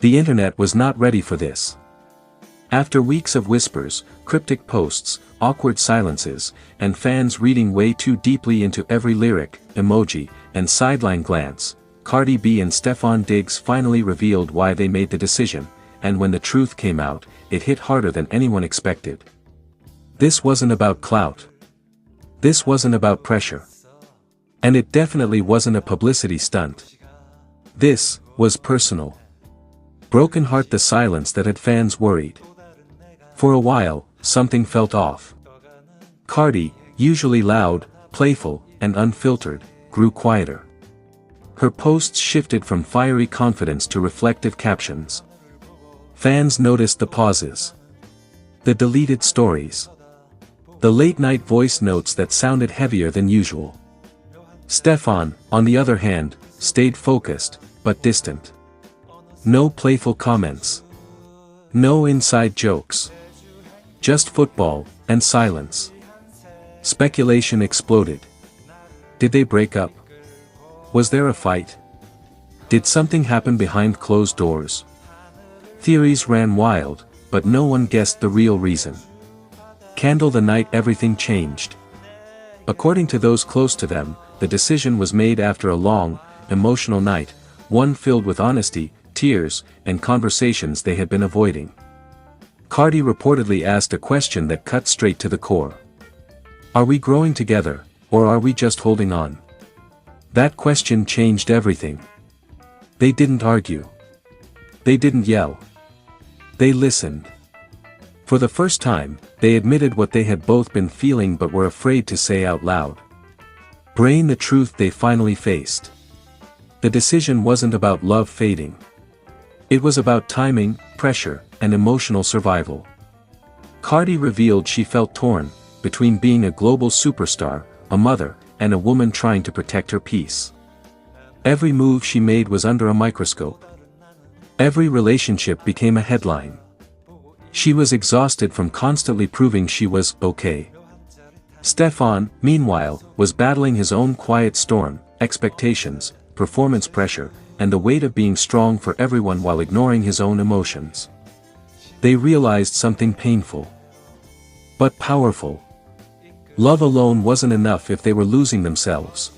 The internet was not ready for this. After weeks of whispers, cryptic posts, awkward silences, and fans reading way too deeply into every lyric, emoji, and sideline glance, Cardi B and Stefon Diggs finally revealed why they made the decision, and when the truth came out, it hit harder than anyone expected. This wasn't about clout. This wasn't about pressure. And it definitely wasn't a publicity stunt. This was personal. Broken heart, the silence that had fans worried. For a while, something felt off. Cardi, usually loud, playful, and unfiltered, grew quieter. Her posts shifted from fiery confidence to reflective captions. Fans noticed the pauses. The deleted stories. The late-night voice notes that sounded heavier than usual. Stefon, on the other hand, stayed focused, but distant. No playful comments. No inside jokes. Just football, and silence. Speculation exploded. Did they break up? Was there a fight? Did something happen behind closed doors? Theories ran wild, but no one guessed the real reason. Candle the night everything changed. According to those close to them, the decision was made after a long, emotional night, one filled with honesty, tears, and conversations they had been avoiding. Cardi reportedly asked a question that cut straight to the core. Are we growing together, or are we just holding on? That question changed everything. They didn't argue. They didn't yell. They listened. For the first time, they admitted what they had both been feeling but were afraid to say out loud. Brain the truth they finally faced. The decision wasn't about love fading. It was about timing, pressure, and emotional survival. Cardi revealed she felt torn, between being a global superstar, a mother, and a woman trying to protect her peace. Every move she made was under a microscope. Every relationship became a headline. She was exhausted from constantly proving she was okay. Stefon, meanwhile, was battling his own quiet storm, expectations, performance pressure, and the weight of being strong for everyone while ignoring his own emotions. They realized something painful. But powerful. Love alone wasn't enough if they were losing themselves.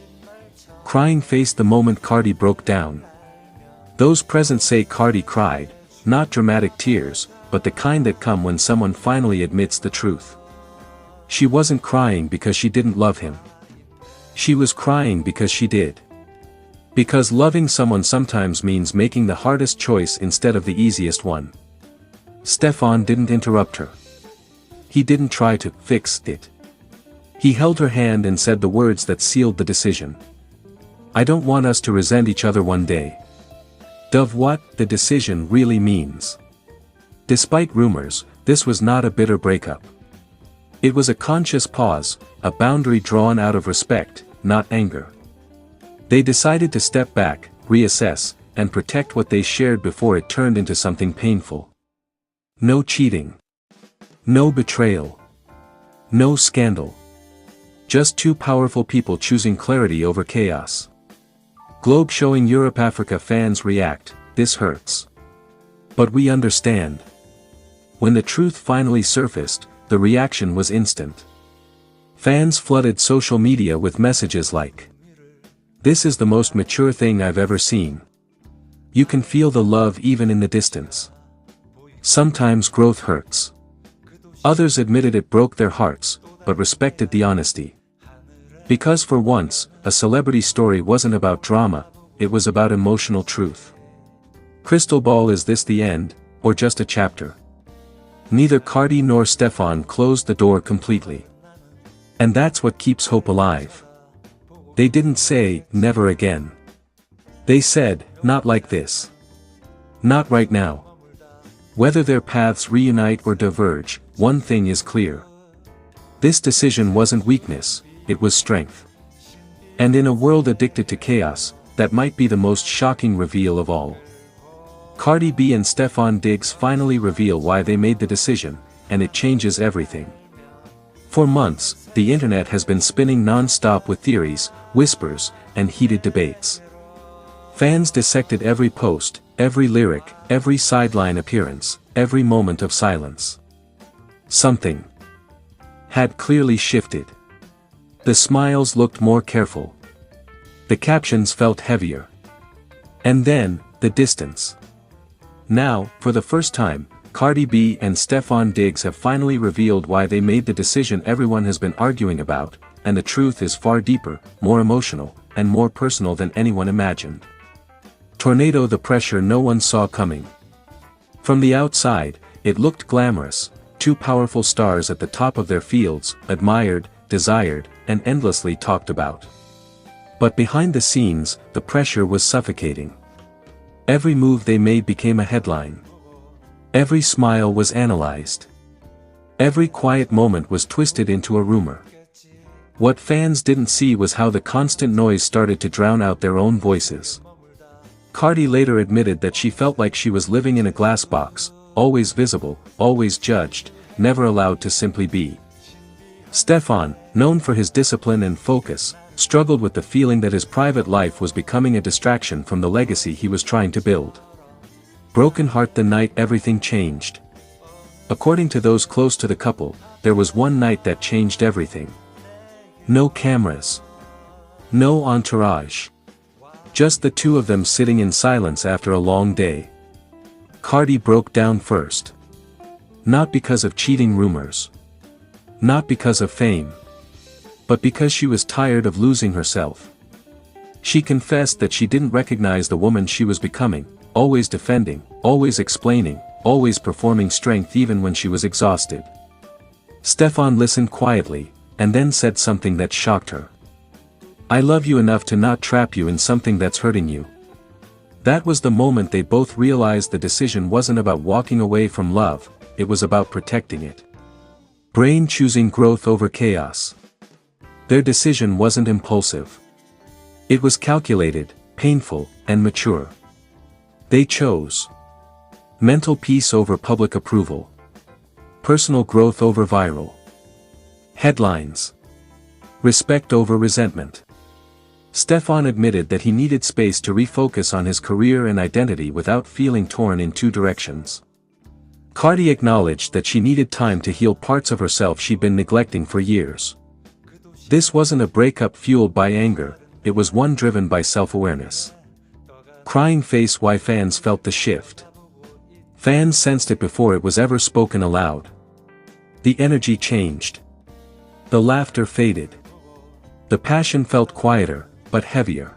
Crying faced the moment Cardi broke down. Those present say Cardi cried, not dramatic tears, but the kind that come when someone finally admits the truth. She wasn't crying because she didn't love him. She was crying because she did. Because loving someone sometimes means making the hardest choice instead of the easiest one. Stefon didn't interrupt her. He didn't try to fix it. He held her hand and said the words that sealed the decision. I don't want us to resent each other one day. Of what the decision really means. Despite rumors, this was not a bitter breakup. It was a conscious pause, a boundary drawn out of respect, not anger. They decided to step back, reassess, and protect what they shared before it turned into something painful. No cheating. No betrayal. No scandal. Just two powerful people choosing clarity over chaos. Globe showing Europe-Africa fans react, this hurts. But we understand. When the truth finally surfaced, the reaction was instant. Fans flooded social media with messages like, "This is the most mature thing I've ever seen. You can feel the love even in the distance. Sometimes growth hurts." Others admitted it broke their hearts, but respected the honesty. Because for once, a celebrity story wasn't about drama, it was about emotional truth. Crystal ball, is this the end, or just a chapter? Neither Cardi nor Stefon closed the door completely. And that's what keeps hope alive. They didn't say, never again. They said, not like this. Not right now. Whether their paths reunite or diverge, one thing is clear. This decision wasn't weakness, it was strength. And in a world addicted to chaos, that might be the most shocking reveal of all. Cardi B and Stefon Diggs finally reveal why they made the decision, and it changes everything. For months, the internet has been spinning non-stop with theories, whispers, and heated debates. Fans dissected every post, every lyric, every sideline appearance, every moment of silence. Something had clearly shifted. The smiles looked more careful. The captions felt heavier. And then, the distance. Now, for the first time, Cardi B and Stefon Diggs have finally revealed why they made the decision everyone has been arguing about, and the truth is far deeper, more emotional, and more personal than anyone imagined. Tornado: the pressure no one saw coming. From the outside, it looked glamorous, two powerful stars at the top of their fields, admired, desired, and endlessly talked about. But behind the scenes, the pressure was suffocating. Every move they made became a headline. Every smile was analyzed. Every quiet moment was twisted into a rumor. What fans didn't see was how the constant noise started to drown out their own voices. Cardi later admitted that she felt like she was living in a glass box, always visible, always judged, never allowed to simply be. Stefon, known for his discipline and focus, struggled with the feeling that his private life was becoming a distraction from the legacy he was trying to build. Broken heart: the night everything changed. According to those close to the couple, there was one night that changed everything. No cameras. No entourage. Just the two of them sitting in silence after a long day. Cardi broke down first. Not because of cheating rumors. Not because of fame. But because she was tired of losing herself. She confessed that she didn't recognize the woman she was becoming, always defending, always explaining, always performing strength even when she was exhausted. Stefon listened quietly, and then said something that shocked her. "I love you enough to not trap you in something that's hurting you." That was the moment they both realized the decision wasn't about walking away from love, it was about protecting it. Brain choosing growth over chaos. Their decision wasn't impulsive. It was calculated, painful, and mature. They chose mental peace over public approval. Personal growth over viral headlines. Respect over resentment. Stefon admitted that he needed space to refocus on his career and identity without feeling torn in two directions. Cardi acknowledged that she needed time to heal parts of herself she'd been neglecting for years. This wasn't a breakup fueled by anger, it was one driven by self-awareness. Crying face: why fans felt the shift. Fans sensed it before it was ever spoken aloud. The energy changed. The laughter faded. The passion felt quieter, but heavier.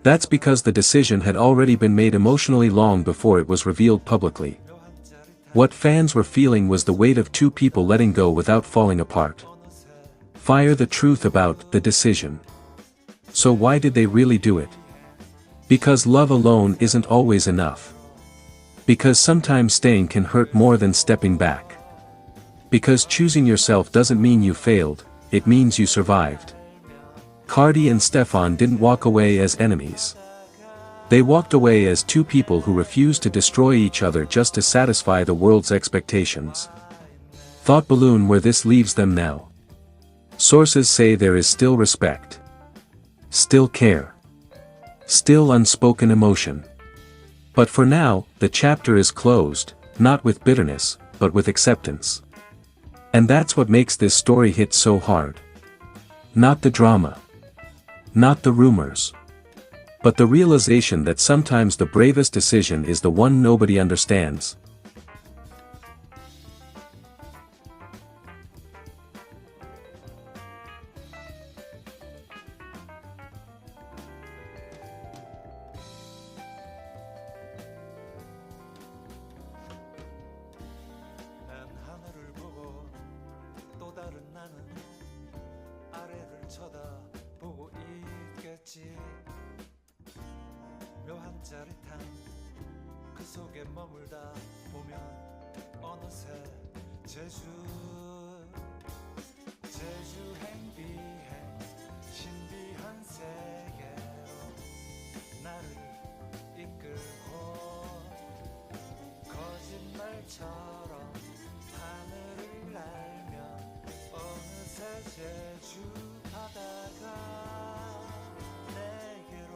That's because the decision had already been made emotionally long before it was revealed publicly. What fans were feeling was the weight of two people letting go without falling apart. Fire: the truth about the decision. So why did they really do it? Because love alone isn't always enough. Because sometimes staying can hurt more than stepping back. Because choosing yourself doesn't mean you failed, it means you survived. Cardi and Stefon didn't walk away as enemies. They walked away as two people who refused to destroy each other just to satisfy the world's expectations. Thought balloon: where this leaves them now. Sources say there is still respect. Still care. Still unspoken emotion. But for now, the chapter is closed, not with bitterness, but with acceptance. And that's what makes this story hit so hard. Not the drama. Not the rumors. But the realization that sometimes the bravest decision is the one nobody understands. 하늘을 보고 또 다른 나는 아래를 쳐다보고 있겠지. 묘한 짜릿함 그 속에 머물다 보면 어느새 제주 행비행 신비한 세계로 나를 이끌고 거짓말처럼 하늘을 날며 어느새 제주 바다가 내게로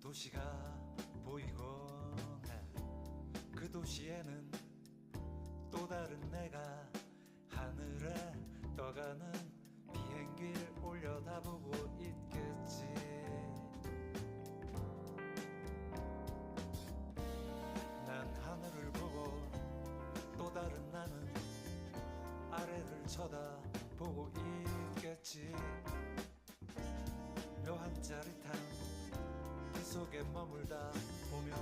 도시가 보이곤 해. 그 도시에는 또 다른 내가 하늘에 떠가는 비행기를 올려다보고 있겠지. 난 하늘을 보고 또 다른 나는 아래를 쳐다보고 있겠지. 묘한 짜릿함 그 속에 머물다 보면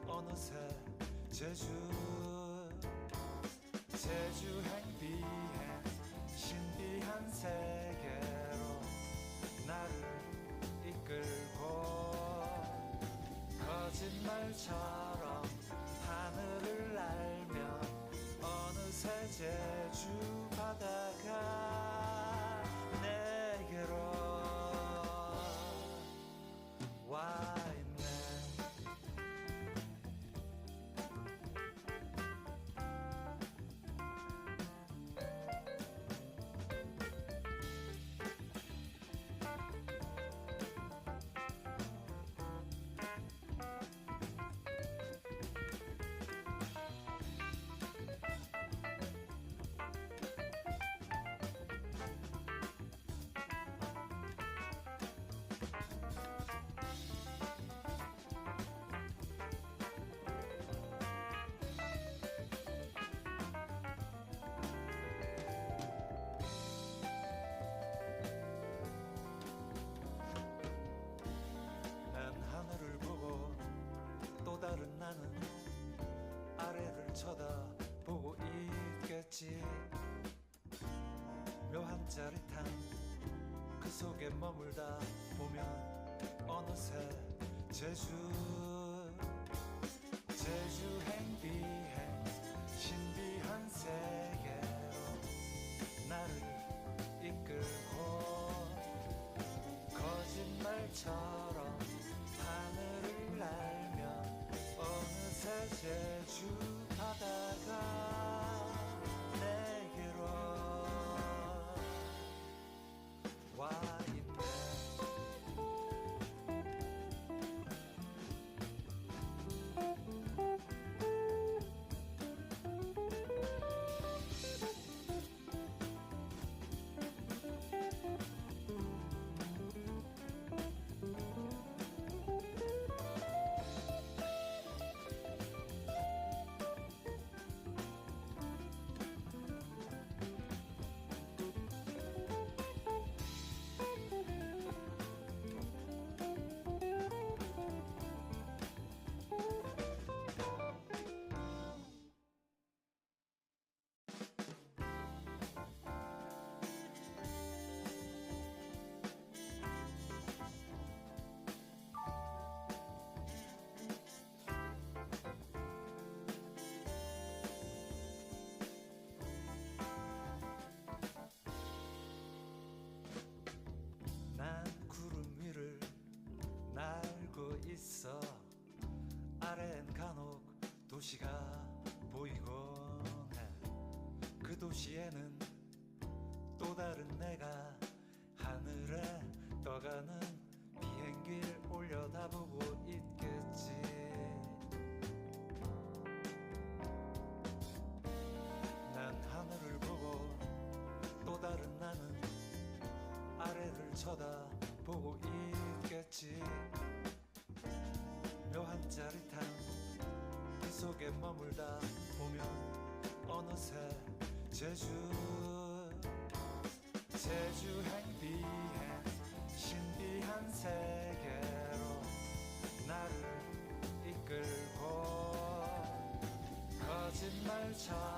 어느새 제주 행비해 신비한 세계로 나를 이끌고 거짓말처럼 하늘을 날며 어느새 제주 바다가 내게로 와 있네. 난 하늘을 보고 또 다른 나는 아래를 쳐다보고 있겠지. 묘한 짜릿함 그 속에 머물다 보면 어느새 제주 행비해 신비한 세계로 나를 이끌고 거짓말처럼 하늘을 날며 어느새 제주 바다가 내게로 와 있네. 난 구름 위를 날고 있어. 아래엔 간혹 도시가 보이곤 해. 그 도시에는 또 다른 내가 하늘에 떠가는 비행기를 올려다보고 있겠지. 난 하늘을 보고 또 다른 나는 아래를 쳐다보고 있겠지. 묘한 짜릿함 그 속에 머물다 보면 어느새 제주 행비해 신비한 세계로 나를 이끌고 거짓말처럼